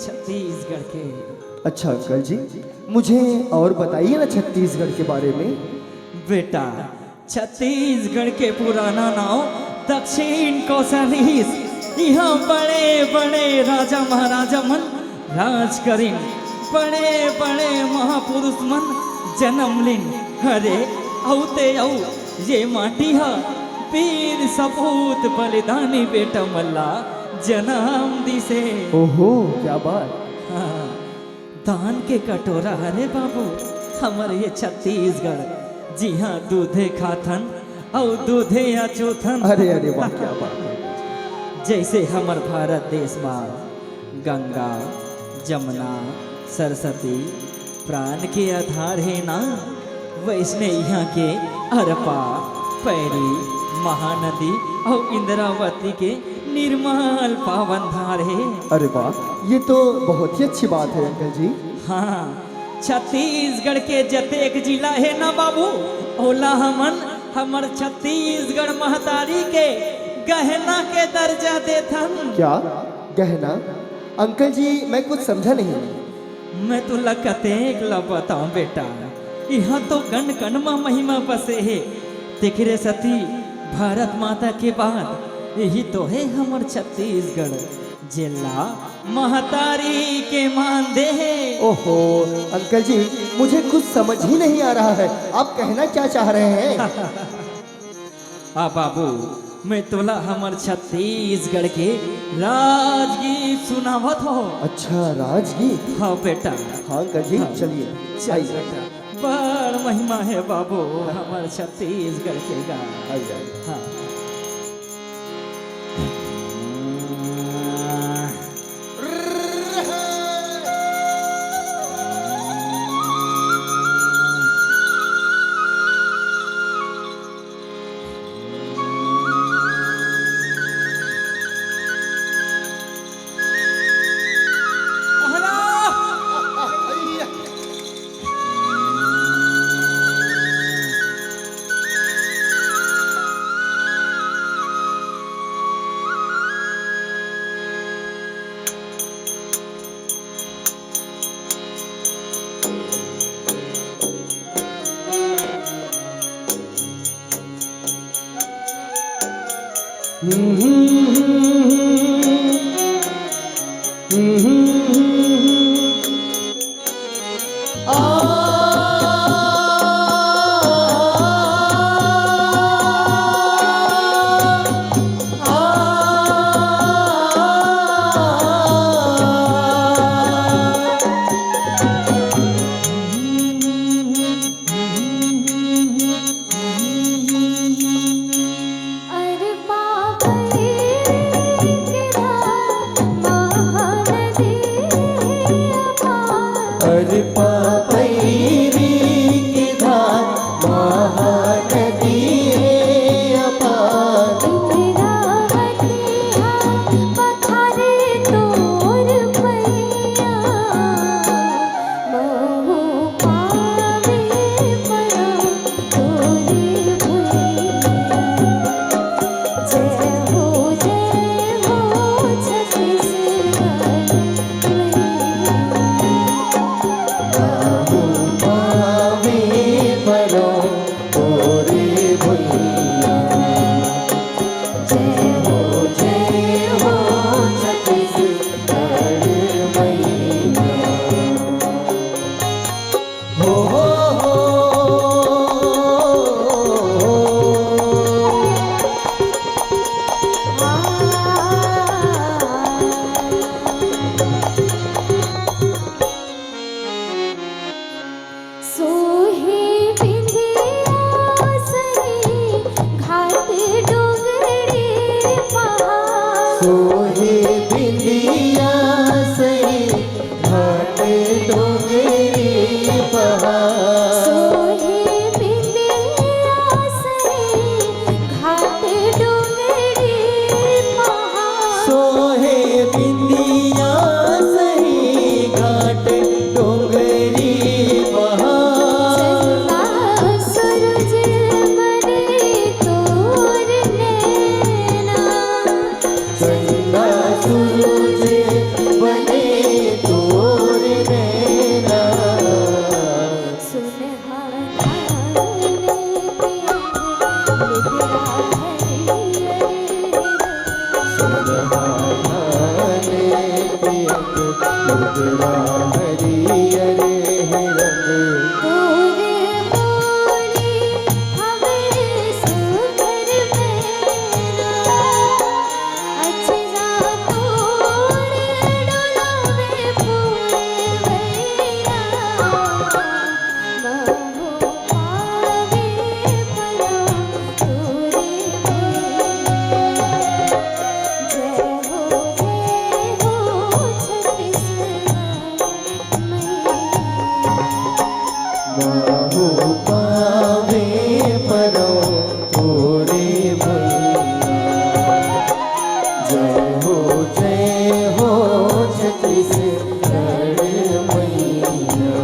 छत्तीसगढ़ के। अच्छा अंकल जी, मुझे और बताइए ना छत्तीसगढ़ के बारे में। बेटा, छत्तीसगढ़ के पुराना नाम दक्षिण कोसलीस। यहाँ बड़े बड़े राजा महाराजा मन राज करिन, बड़े बड़े महापुरुष मन जन्म लिन। अरे औते औ ये माटी हा वीर सपूत बलिदानी बेटा मल्ला जन्म दिसे। ओहो क्या बात। हाँ, दान के कटोरा हरे बाबू हमारे ये छत्तीसगढ़। जी हाँ, दूधे खाथन और दूधे या चोथन। अरे अरे वाह क्या बात है। जैसे हमार भारत देश में गंगा जमुना सरस्वती प्राण के आधार है ना, वैसने यहाँ के अरपा पैरी महानदी और इंद्रावती के निर्मल पावन धार है। अरे वाह, ये तो बहुत ही अच्छी बात है अंकल जी। हाँ, छत्तीसगढ़ के जतेक जिला है ना बाबू, ओला हमन हमर छत्तीसगढ़ महतारी के गहना के दर्जा देथन। क्या गहना? अंकल जी मैं कुछ समझा नहीं। मैं तो लकतेक ला बताऊं बेटा, यहाँ तो कण कण में महिमा बसे है। देख रे सती, भारत माता के बाद यही तो है हमर छत्तीसगढ़ जिला महतारी के मान दे है। ओहो अंकल जी, मुझे कुछ समझ ही नहीं आ रहा है, आप कहना क्या चाह रहे हैं? आ बाबू, मैं तोला हमर छत्तीसगढ़ के राजगीत सुनावत हो। अच्छा राजगीत। हाँ बेटा। हाँ अंकल जी हाँ। चलिए चल आइए। बेटा, बड़ महिमा है बाबू हमर छत्तीसगढ़ के गान। आइए। हाँ। अरे पापा अंग मुद्रा हरियर है रंग तोरे मोरे हमरे सुंदर मेरा अचरा तोरे डोलावे पूरे भैया महो पावे परा तोरे जय हो छत्तीसगढ़ माहू पावे परो तोरे भैया जय हो छत्तीसगढ़ मैया।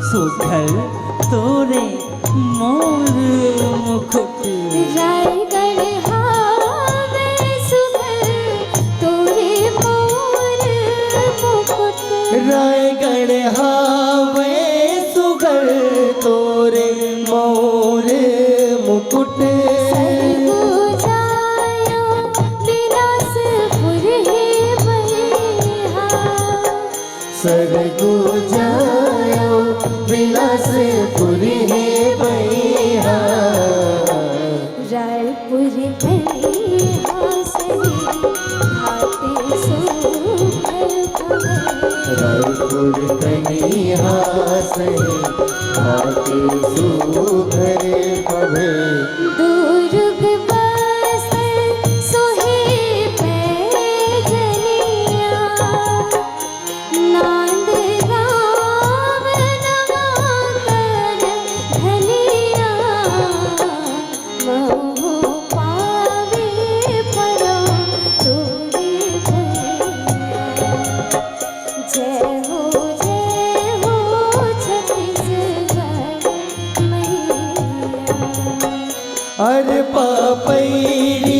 सुखल तोरे मोर मुकुट रायगढ़ हावे सुघर तोरे मोर मुकुट रायगढ़ हावे सुगर तोरे मोर मुकुट सरगु जायो बिलासपुर हे बलिहा सरगु जायो बिलासपुर हे बलिहा रायपुर बलिहा सही हाथे सुघर भवे रायपुर कनिहा सही हाथे सुघर पभे दुर्ग बस सोहे पैजनिया नांद राम नवाकर धनिया महो पावे परो तोरे भैया जय हो छत्तीसगढ़ मैया अरे पापैरी